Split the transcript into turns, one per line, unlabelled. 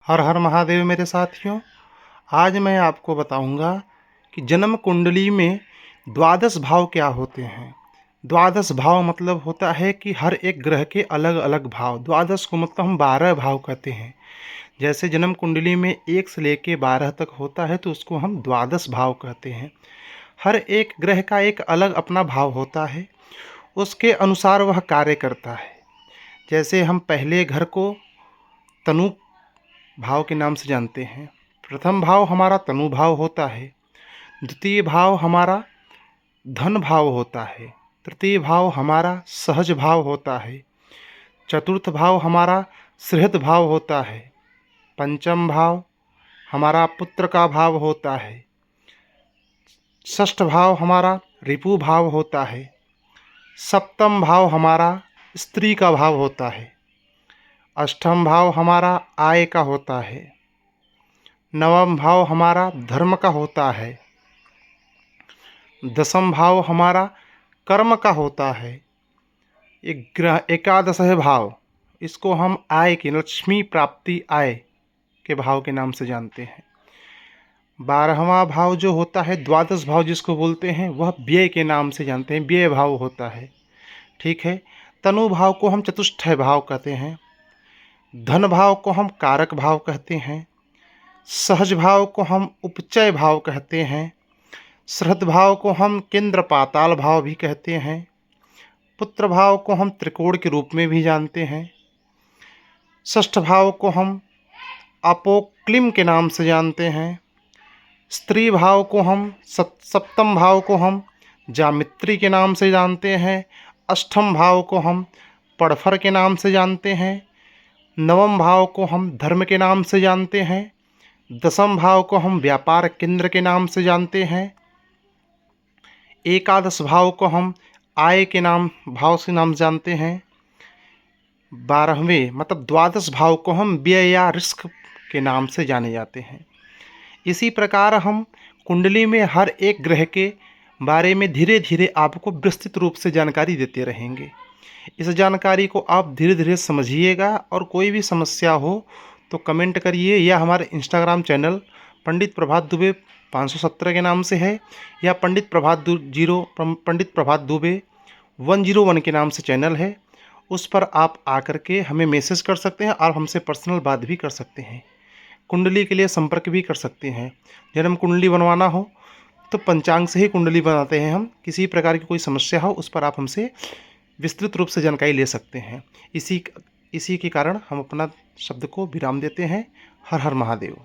हर हर महादेव मेरे साथियों। आज मैं आपको बताऊंगा कि जन्म कुंडली में द्वादश भाव क्या होते हैं। द्वादश भाव मतलब होता है कि हर एक ग्रह के अलग अलग भाव। द्वादश को मतलब हम 12 भाव कहते हैं। जैसे जन्म कुंडली में 1 से लेके 12 तक होता है तो उसको हम द्वादश भाव कहते हैं। हर एक ग्रह का एक अलग अपना भाव होता है, उसके अनुसार वह कार्य करता है। जैसे हम पहले घर को तनु भाव के नाम से जानते हैं। प्रथम भाव हमारा तनु भाव होता है, द्वितीय भाव हमारा धन भाव होता है, तृतीय भाव हमारा सहज भाव होता है, चतुर्थ भाव हमारा सृहद भाव होता है, पंचम भाव हमारा पुत्र का भाव होता है, षष्ठ भाव हमारा रिपु भाव होता है, सप्तम भाव हमारा स्त्री का भाव होता है, अष्टम भाव हमारा आय का होता है, नवम भाव हमारा धर्म का होता है, दसम भाव हमारा कर्म का होता है, एकादश भाव इसको हम आय के लक्ष्मी प्राप्ति आय के भाव के नाम से जानते हैं। 12वां भाव जो होता है द्वादश भाव जिसको बोलते हैं वह व्यय के नाम से जानते हैं, व्यय भाव होता है। ठीक है। तनु भाव को हम चतुष्टय भाव कहते हैं, धन भाव को हम कारक भाव कहते हैं, सहज भाव को हम उपचय भाव कहते हैं, सृहद भाव को हम केंद्र पाताल भाव भी कहते हैं, पुत्र भाव को हम त्रिकोण के रूप में भी जानते हैं, षष्ठ भाव को हम अपोक्लिम के नाम से जानते हैं, स्त्री भाव को हम सप्तम भाव को हम जामित्री के नाम से जानते हैं, अष्टम भाव को हम पड़फर के नाम से जानते हैं, नवम भाव को हम धर्म के नाम से जानते हैं, दसम भाव को हम व्यापार केंद्र के नाम से जानते हैं, एकादश भाव को हम आय के भाव से नाम जानते हैं, 12वें मतलब द्वादश भाव को हम व्यय या रिस्क के नाम से जाने जाते हैं। इसी प्रकार हम कुंडली में हर एक ग्रह के बारे में धीरे धीरे आपको विस्तृत रूप से जानकारी देते रहेंगे। इस जानकारी को आप धीरे धीरे समझिएगा और कोई भी समस्या हो तो कमेंट करिए, या हमारे इंस्टाग्राम चैनल पंडित प्रभात दुबे 517 के नाम से है, या पंडित प्रभात दुबे 101 के नाम से चैनल है। उस पर आप आकर के हमें मैसेज कर सकते हैं और हमसे पर्सनल बात भी कर सकते हैं। कुंडली के लिए संपर्क भी कर सकते हैं। जन्म कुंडली बनवाना हो तो पंचांग से ही कुंडली बनाते हैं हम। किसी प्रकार की कोई समस्या हो उस पर आप हमसे विस्तृत रूप से जानकारी ले सकते हैं। इसी के कारण हम अपना शब्द को विराम देते हैं। हर हर महादेव।